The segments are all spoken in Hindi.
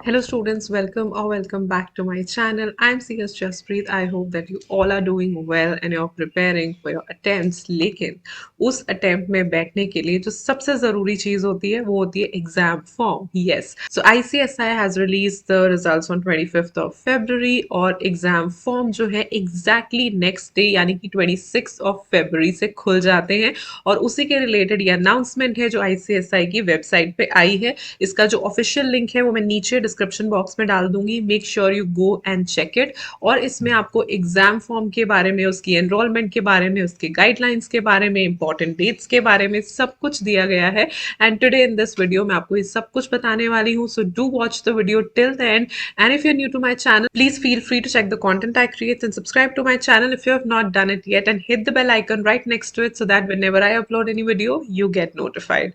Hello students, welcome or welcome back to my channel. I'm CS Jaspreet. I hope that you all are doing well and you're preparing for your attempts. लेकिन उस attempt में बैठने के लिए जो सबसे ज़रूरी चीज़ होती है वो होती है exam form. Yes. So ICSI has released the results on 25th of February और exam form जो है exactly next day यानी कि 26th of February से खुल जाते हैं और उसी के रिलेटेड ये अनाउंसमेंट है जो ICSI की वेबसाइट पे आई है। इसका जो ऑफिशियल लिंक है वो मैं नीचे डिस्क्रिप्शन बॉक्स में डाल दूंगी। Make sure you go and check it. और इसमें आपको एग्जाम फॉर्म के बारे में, उसकी एनरोलमेंट के बारे में, उसके गाइडलाइंस के बारे में, इंपॉर्टेंट डेट्स के बारे में सब कुछ दिया गया है। And today in this video मैं आपको ये सब कुछ बताने वाली हूँ। So do watch the video till the end. And if you are new to my channel, please feel free to check the content I create and subscribe to my channel if you have not done it yet, and hit the bell icon right next to it so that whenever I upload any video you get notified.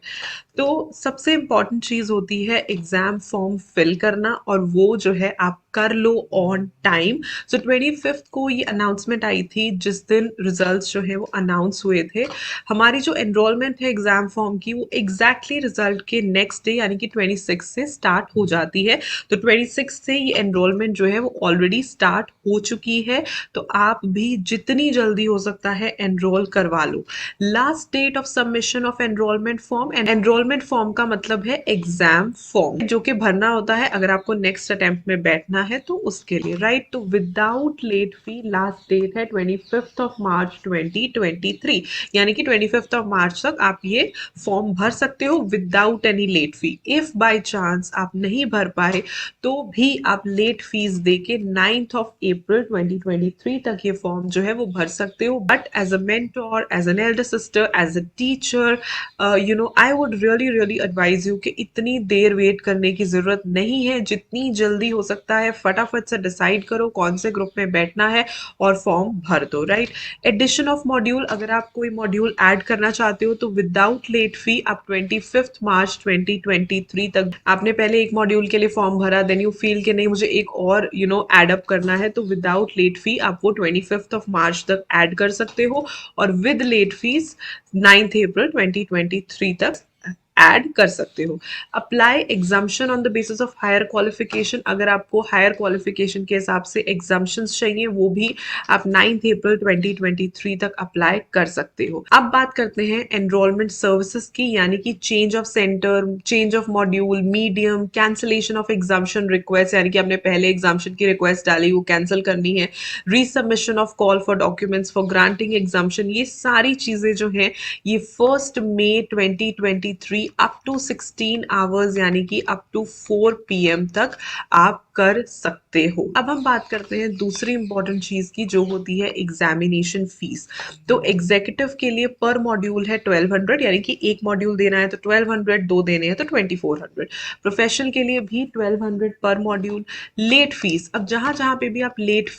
तो सबसे इम्पॉर्टेंट चीज होती है एग्जाम फॉर्म फिल करना, और वो जो है आप कर लो ऑन टाइम। सो 25th को ये अनाउंसमेंट आई थी जिस दिन रिजल्ट्स जो है वो अनाउंस हुए थे। हमारी जो एनरोलमेंट है एग्जाम फॉर्म की वो एग्जैक्टली रिजल्ट के नेक्स्ट डे यानी कि 26 से स्टार्ट हो जाती है। तो 26 से ये एनरोलमेंट जो है वो ऑलरेडी स्टार्ट हो चुकी है। तो आप भी जितनी जल्दी हो सकता है एनरोल करवा लो। Last date of submission of enrolment form, and enrolment form का मतलब है एग्जाम फॉर्म जो कि भरना होता है अगर आपको नेक्स्ट अटेम्प्ट में बैठना है तो उसके लिए, राइट। तो without late fee last date है 25th ऑफ मार्च 2023, यानी कि 25th ऑफ मार्च तक आप ये फॉर्म भर सकते हो without any late fee. If by chance आप नहीं भर पाए तो भी आप लेट फीस दे के 9th ऑफ अप्रैल 2023 तक ये फॉर्म जो है वो भर सकते हो। But as a mentor, as an elder sister, as a teacher, I would really really advise you कि इतनी देर वेट करने की जरूरत नहीं है। जितनी जल्दी हो सकता है फटाफट से डिसाइड करो कौन से ग्रुप में बैठना है और फॉर्म भर दो, राइट। एडिशन ऑफ मॉड्यूल, अगर आप कोई मॉड्यूल ऐड करना चाहते हो तो विदाउट लेट फी आप 25th मार्च 2023 तक, आपने पहले एक मॉड्यूल के लिए फॉर्म भरा, देन यू फील कि नहीं मुझे एक और ऐड अप करना है, तो विदाउट लेट फी आप वो 25th ऑफ मार्च तक ऐड कर सकते हो और विद लेट फीस 9th अप्रैल 2023 तक ऐड कर सकते हो। Apply exemption on the basis of higher qualification, अगर आपको हायर क्वालिफिकेशन के हिसाब से एग्जाम्शंस चाहिए वो भी आप 9th अप्रैल 2023 तक अप्लाई कर सकते हो। अब बात करते हैं एनरोलमेंट सर्विसेज की, यानी कि change of centre, change of module, medium, cancellation of exemption request, यानी कि आपने पहले एग्जाम्शन की रिक्वेस्ट डाली वो कैंसिल करनी है, resubmission of call for documents for granting exemption, ये सारी चीजें जो हैं ये 1 मई 2023 अप टू 16 आवर्स यानी कि अप टू 4 PM तक आप कर सकते हो। अब हम बात करते हैं दूसरी इंपॉर्टेंट चीज की जो होती है एग्जामिनेशन फीस। तो एग्जीक्यूटिव के लिए पर मॉड्यूल है 1200, यानी कि एक मॉड्यूल देना है तो 1200, दो देने हैं तो 2400। प्रोफेशनल के लिए भी 1200 पर मॉड्यूल। लेट फीस, अब जहां जहां पे भी आप लेट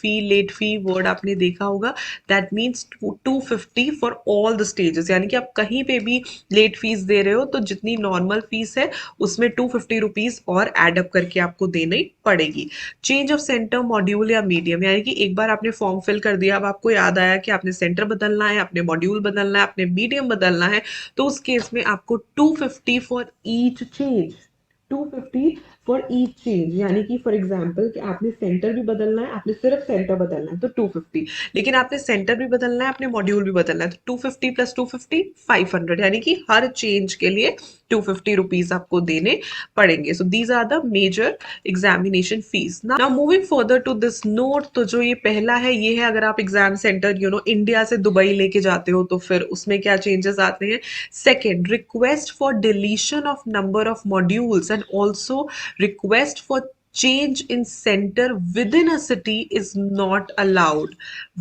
फी वर्ड आपने देखा होगा, that means 250 for all the stages, यानी कि आप कहीं पे भी लेट फीस दे रहे हो तो जितनी नॉर्मल फीस है उसमें 250 रुपीज और एड अप करके आपको देनी पड़ेगी। चेंज ऑफ सेंटर, मॉड्यूल या मीडियम, यानी कि एक बार आपने फॉर्म फिल कर दिया, अब आपको याद आया कि आपने सेंटर बदलना है, आपने मॉड्यूल बदलना है, आपने मीडियम बदलना है, तो उस केस में आपको 250 for each change, 250 for each change, यानी कि फॉर एग्जाम्पल कि आपने सेंटर भी बदलना है, आपने सिर्फ सेंटर बदलना है तो 250, लेकिन आपने सेंटर भी बदलना है, आपने मॉड्यूल भी बदलना है तो 250 प्लस 250 500, यानी कि हर चेंज के लिए 250 रुपीज आपको देने पड़ेंगे। So these are the major examination fees. Now moving further to this note, तो जो ये पहला है ये है अगर आप एग्जाम सेंटर इंडिया से दुबई लेके जाते हो तो फिर उसमें क्या चेंजेस आते हैं। Second, request for deletion of number of modules and also request for change in center within a city is not allowed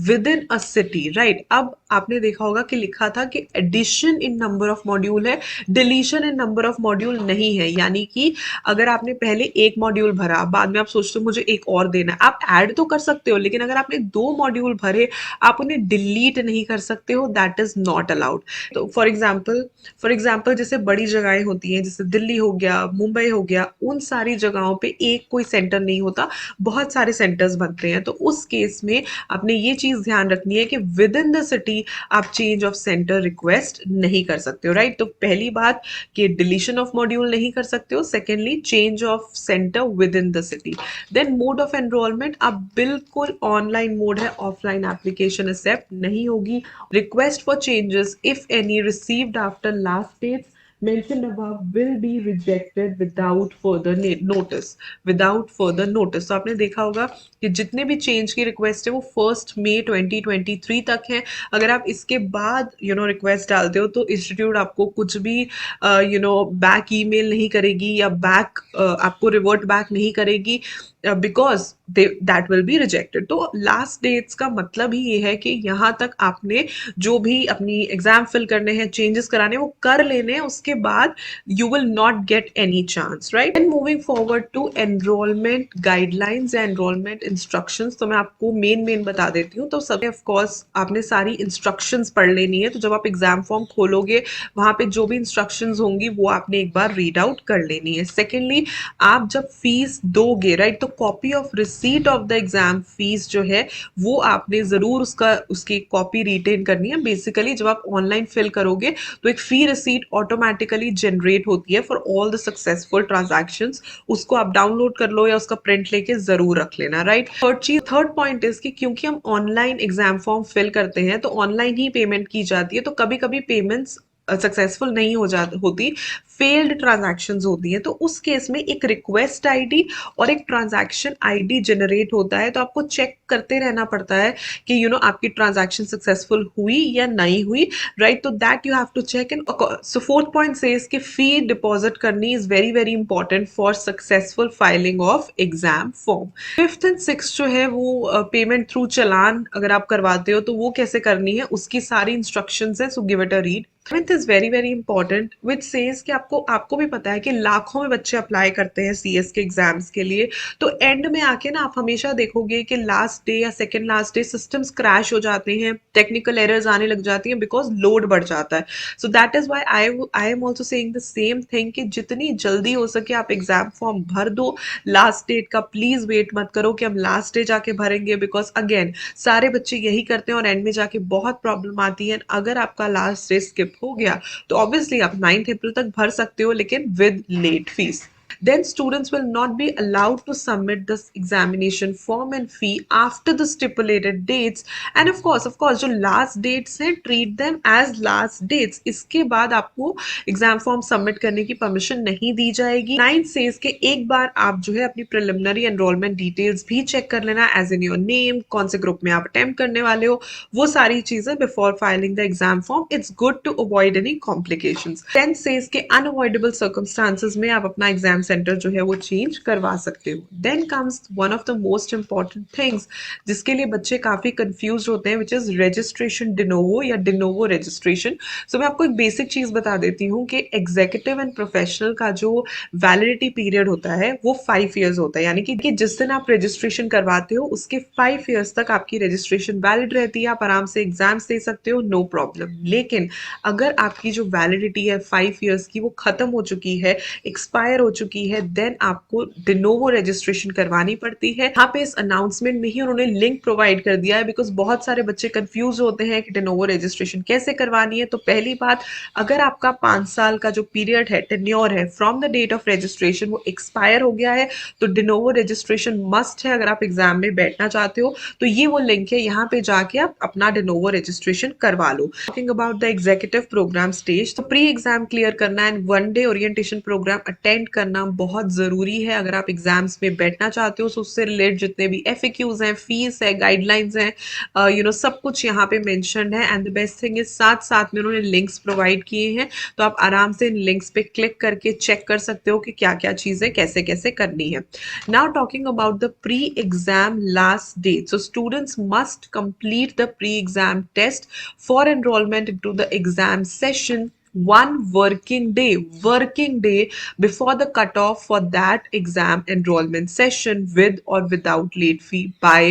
within a city, right। अब आपने देखा होगा कि लिखा था कि addition in number of module है, deletion in number of module नहीं है, यानी कि अगर आपने पहले एक मॉड्यूल भरा, बाद में आप सोचते हो मुझे एक और देना है, आप ऐड तो कर सकते हो, लेकिन अगर आपने 2 मॉड्यूल भरे आप उन्हें डिलीट नहीं कर सकते हो, दैट इज नॉट अलाउड। तो फॉर एग्जाम्पल जैसे बड़ी जगहें होती हैं, जैसे दिल्ली हो गया, मुंबई हो गया, उन सारी जगहों पे एक कोई कोई सेंटर नहीं होता, बहुत सारे सेंटर्स बनते हैं। तो उस केस में आपने ये चीज़ ध्यान रखनी है कि विद इन द सिटी आप चेंज ऑफ सेंटर रिक्वेस्ट नहीं कर सकते हो, राइट। तो पहली बात कि डिलीशन ऑफ मॉड्यूल नहीं कर सकते हो, secondly change of centre within the city. Then mode of enrolment, अब बिल्कुल ऑनलाइन मोड है, ऑफलाइन एप्लीकेशन एक्सेप्ट नहीं होगी। Request for changes if any received after last date mentioned above will be rejected without further notice, without further notice। तो आपने देखा होगा कि जितने भी चेंज की रिक्वेस्ट है वो 1 मई 2023 तक है। अगर आप इसके बाद रिक्वेस्ट डालते हो तो इंस्टीट्यूट आपको कुछ भी बैक ईमेल नहीं करेगी या बैक आपको रिवर्ट बैक नहीं करेगी, because that will be rejected. तो लास्ट डेट्स का मतलब ही ये है कि यहाँ तक आपने जो भी अपनी एग्जाम फिल करने हैं, चेंजेस कराने हैं, वो कर लेने हैं, उसके बाद you will not get any chance, right. And moving forward to enrolment guidelines या एनरोलमेंट इंस्ट्रक्शंस, तो मैं आपको मेन बता देती हूँ। तो सब ऑफ कोर्स आपने सारी इंस्ट्रक्शंस पढ़ लेनी है। तो जब आप एग्जाम फॉर्म खोलोगे वहां पे जो भी इंस्ट्रक्शंस होंगी वो आपने एक बार रीड आउट कर लेनी है। सेकेंडली, आप जब फीस दोगे, राइट, तो copy of receipt of the exam fees जो है वो आपने जरूर उसकी कॉपी रिटेन करनी है। बेसिकली जब आप ऑनलाइन फिल करोगे तो एक फी रिसीट ऑटोमेटिकली जनरेट होती है for all the successful transactions, उसको आप डाउनलोड कर लो या उसका प्रिंट लेके जरूर रख लेना, राइट। थर्ड पॉइंट इज कि क्योंकि हम ऑनलाइन एग्जाम फॉर्म फिल करते हैं तो ऑनलाइन ही पेमेंट की जाती है, तो कभी कभी पेमेंट्स सक्सेसफुल नहीं होती, फेल्ड ट्रांजैक्शंस होती हैं। तो उस केस में एक रिक्वेस्ट आईडी और एक ट्रांजैक्शन आईडी जनरेट होता है। तो आपको चेक करते रहना पड़ता है कि आपकी ट्रांजैक्शन सक्सेसफुल हुई या नहीं हुई, राइट। तो that you have to check. And so fourth point says कि फी डिपॉजिट करनी is very very important for successful filing of exam form. Fifth and six जो है वो पेमेंट थ्रू चालान अगर आप करवाते हो तो वो कैसे करनी है, उसकी सारी इंस्ट्रक्शंस है, so give it a read. Seventh is very very important which says कि आपको भी पता है कि लाखों में बच्चे अप्लाई करते हैं सीएस के एग्जाम्स के लिए। तो एंड में आके ना आप हमेशा देखोगे कि लास्ट डे या second last day systems crash हो जाते हैं, टेक्निकल एरर्स आने लग जाती हैं बिकॉज लोड बढ़ जाता है। So that is why I am also saying the same thing कि जितनी जल्दी हो सके आप एग्जाम फॉर्म भर दो। लास्ट डेट का प्लीज वेट मत करो कि हम लास्ट डे जाके भरेंगे, बिकॉज अगेन सारे बच्चे यही करते हैं और एंड में जाके बहुत प्रॉब्लम आती है। अगर आपका लास्ट डे स्किप हो गया तो ऑब्वियसली आप 9 अप्रैल तक भर सकते हो, लेकिन with late fees. Then students will not be allowed to submit this examination form and fee after the stipulated dates। and of course जो last dates हैं treat them as last dates। इसके बाद आपको एग्जाम फॉर्म सबमिट करने की परमिशन नहीं दी जाएगी। 9 says के एक बार आप जो है अपनी प्रिलिमिनरी एनरोलमेंट डिटेल्स भी चेक कर लेना, एज इन योर नेम, कौन से ग्रुप में आप अटेम्प्ट करने वाले हो, वो सारी चीजें before filing the exam form. It's good to avoid any complications. 10 says के अनअवॉइडेबल सर्कमस्टांसेस में आप अपना एग्जाम सेंटर जो है वो चेंज करवा सकते हो। Then comes one of the most important things जिसके लिए बच्चे काफी कंफ्यूज होते हैं, विच इज रजिस्ट्रेशन डिनोवो या डिनोवो रजिस्ट्रेशन। सो मैं आपको एक बेसिक चीज बता देती हूँ कि एग्जीक्यूटिव एंड प्रोफेशनल का जो वैलिडिटी पीरियड होता है वो 5 ईयर्स होता है, यानी कि जिस दिन आप रजिस्ट्रेशन करवाते हो उसके 5 ईयर्स तक आपकी रजिस्ट्रेशन वैलिड रहती है, आप आराम से एग्जाम्स दे सकते हो, नो प्रॉब्लम। लेकिन अगर आपकी जो वैलिडिटी है 5 ईयर्स की वो खत्म हो चुकी है, एक्सपायर हो चुकी है, देन आपको डिनोवो रजिस्ट्रेशन करवानी पड़ती है। यहाँ पे इस अनाउंसमेंट में ही उन्होंने लिंक प्रोवाइड कर दिया है, बिकॉज बहुत सारे बच्चे कंफ्यूज होते हैं कि डिनोवो रजिस्ट्रेशन कैसे करवानी है। तो पहली बात, अगर आपका 5 साल का जो पीरियड है, टेन्योर है from the date of registration, वो एक्सपायर हो गया है तो डिनोवो रजिस्ट्रेशन मस्ट है अगर आप एग्जाम में बैठना चाहते हो। तो ये वो लिंक है, यहाँ पे जाके आप अपना डिनोवो रजिस्ट्रेशन करवा लो। Talking about the executive programme stage, तो प्री एग्जाम क्लियर करना and 1 day orientation programme attend करना बहुत जरूरी है अगर आप एग्जाम्स में बैठना चाहते हो। तो उससे रिलेटेड जितने भी FAQs हैं, फीस है, गाइडलाइंस हैं, सब कुछ यहाँ पे मेंशन्ड है। And the best thing is साथ साथ में उन्होंने लिंक्स प्रोवाइड किए हैं, तो आप आराम से इन लिंक्स पे क्लिक करके चेक कर सकते हो कि क्या क्या चीजें कैसे कैसे करनी है। Now talking about the pre exam last date, so students must complete the pre exam test for enrolment into the exam session one working day before the cutoff for that exam enrollment session, with or without late fee, by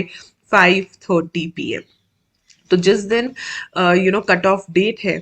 5:30 p.m। तो जिस दिन कट ऑफ डेट है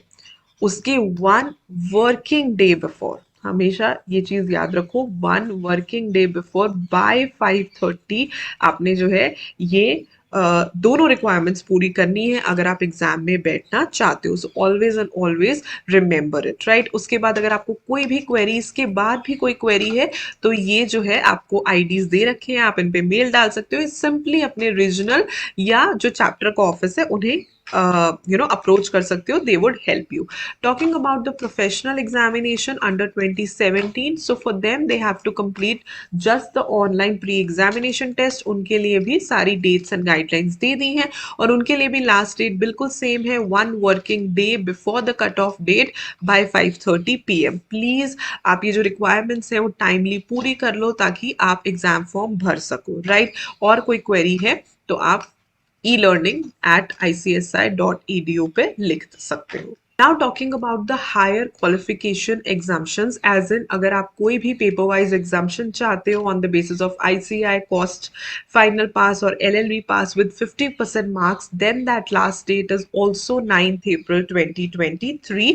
उसके 1 वर्किंग डे बिफोर, हमेशा ये चीज याद रखो, 1 वर्किंग डे बिफोर बाय 5:30 आपने जो है ये दोनों रिक्वायरमेंट्स पूरी करनी है अगर आप एग्जाम में बैठना चाहते हो। So always and always remember it, right. उसके बाद अगर आपको कोई भी क्वेरी, इसके बाद भी कोई क्वेरी है, तो ये जो है आपको आईडीज दे रखे हैं, आप इन पे मेल डाल सकते हो। सिंपली अपने रीजनल या जो चैप्टर का ऑफिस है उन्हें अप्रोच कर सकते हो, they would help you. Talking about the professional examination under 2017, so for them they have to complete just the online pre examination test. उनके लिए भी सारी डेट्स एंड गाइडलाइंस दे दी हैं और उनके लिए भी लास्ट डेट बिल्कुल सेम है, 1 working day before the cut off date by 5:30 PM। Please आप ये जो रिक्वायरमेंट्स हैं वो टाइमली पूरी कर लो ताकि आप एग्जाम फॉर्म भर सको, राइट। और कोई क्वेरी है तो आप elearning@icsi.edu पे लिख सकते हो। Now talking about the higher qualification exemptions, as in अगर आप कोई भी paper wise exemption चाहते हो on the basis of ICI cost, final pass or LLB pass with 50% marks, then that last date is also 9th April 2023।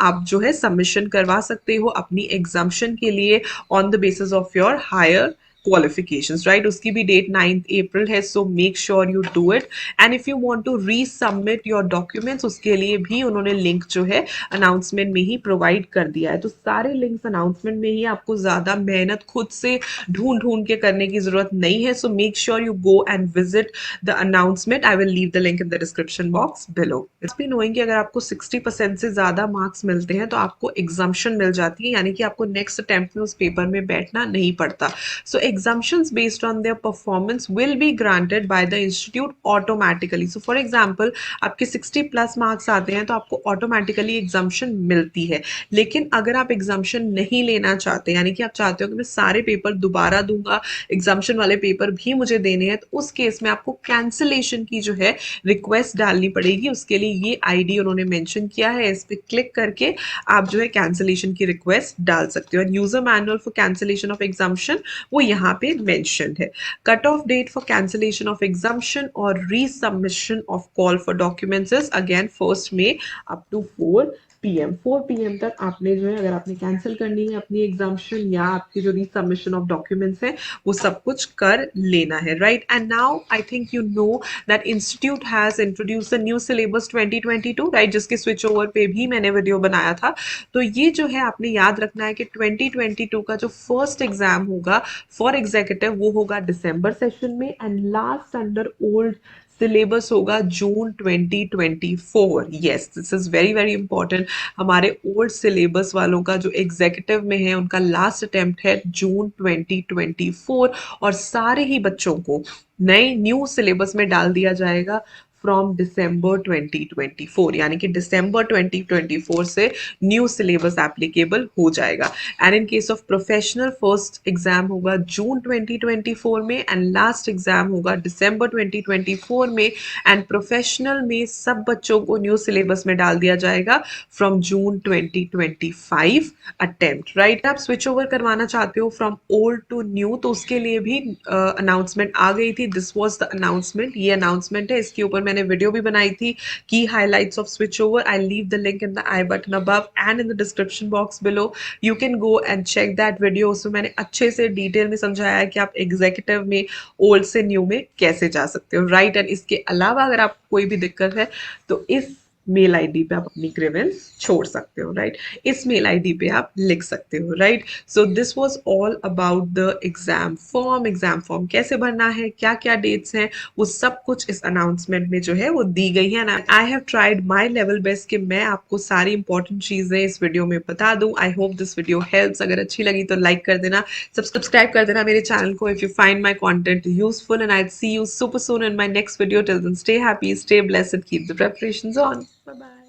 आप जो है submission करवा सकते हो अपनी exemption के लिए on the basis of your higher qualifications, right? उसकी भी डेट 9th April है, so make sure you do it। and if you want to resubmit your documents, उसके लिए भी उन्होंने लिंक जो है अनाउंसमेंट में ही प्रोवाइड कर दिया है। तो सारे लिंक्स अनाउंसमेंट में ही, आपको ज्यादा मेहनत खुद से ढूंढ ढूंढ के करने की जरूरत नहीं है। So make sure you go and visit the announcement. I will leave the link in the description box below. It's be knowing कि अगर आपको 60% से ज्यादा मार्क्स मिलते हैं तो आपको एग्जाम्शन मिल जाती है, यानी कि आपको नेक्स्ट अटेम्प्ट में उस पेपर में बैठना नहीं पड़ता। So exemptions based on their performance will be granted by the institute automatically। So for example, आपके 60 प्लस मार्क्स आते हैं तो आपको ऑटोमेटिकली एग्जाम्शन मिलती है। लेकिन अगर आप एग्जाम्शन नहीं लेना चाहते, यानी कि आप चाहते हो कि मैं सारे पेपर दोबारा दूंगा, एग्जाम्शन वाले पेपर भी मुझे देने हैं, तो उस केस में आपको कैंसिलेशन की जो है रिक्वेस्ट डालनी पड़ेगी। उसके लिए ये आईडी उन्होंने मेंशन किया है, इस पर क्लिक करके आप जो है कैंसिलेशन की रिक्वेस्ट डाल सकते हो। And user manual for cancellation of exemption वो यहाँ पे मेंशन है। Cut off date for cancellation of exemption और resubmission of call for documents is again 1 May up to 4 PM तक आपने जो है, अगर आपने कैंसिल करनी है अपनी एग्जाम्शन या आपकी जो रीसबमिशन ऑफ डॉक्यूमेंट्स है, वो सब कुछ कर लेना है, right. And now I think you know that institute has introduce the new syllabus 2022, right, जिसके स्विच ओवर पे भी मैंने वीडियो बनाया था। तो ये जो है आपने याद रखना है कि 2022 का जो फर्स्ट एग्जाम होगा फॉर एग्जीक्यूटिव वो होगा दिसंबर सेशन में, and last under old syllabus होगा जून 2024। Yes, this is very very important. हमारे ओल्ड सिलेबस वालों का जो एग्जीक्यूटिव में है उनका लास्ट अटेम्प्ट है जून 2024, और सारे ही बच्चों को नए न्यू सिलेबस में डाल दिया जाएगा फ्रॉम दिसंबर 2024, यानी कि दिसंबर 2024 से न्यू सिलेबस एप्लीकेबल हो जाएगा। And in case of professional first exam होगा जून 2024 में एंड लास्ट एग्जाम होगा दिसंबर 2024 में। एंड प्रोफेशनल में सब बच्चों को न्यू सिलेबस में डाल दिया जाएगा फ्रॉम जून 2025 अटेम्प्ट, राइट। आप स्विच ओवर करवाना चाहते हो फ्रॉम ओल्ड टू न्यू, तो उसके लिए भी अनाउंसमेंट आ गई थी। दिस वाज द अनाउंसमेंट, ये अनाउंसमेंट है, इसके ऊपर मैंने वीडियो भी बनाई थी, की highlights of switch over. I leave the link in the I button above and in the description box below. You can go and check that video. उसमें मैंने अच्छे से डिटेल में समझाया है कि आप एग्जीक्यूटिव में ओल्ड से न्यू में कैसे जा सकते हो, राइट। एंड इसके अलावा अगर आपको कोई भी दिक्कत है तो इस मेल आईडी पे आप अपनी ग्रीवेंस छोड़ सकते हो, राइट। इस मेल आईडी पे आप लिख सकते हो, right. So this was all about the exam form. Exam form कैसे भरना है, क्या क्या डेट्स हैं, वो सब कुछ इस अनाउंसमेंट में जो है वो दी गई है। And I have tried my level best कि मैं आपको सारी इंपॉर्टेंट चीजें इस वीडियो में बता दूं। I hope this video helps. अगर अच्छी लगी तो लाइक कर देना, सब्सक्राइब कर देना मेरे चैनल को if you find my content useful, and I see you super soon in my next video. Till then stay happy, stay blessed, keep the preparations on. Bye bye.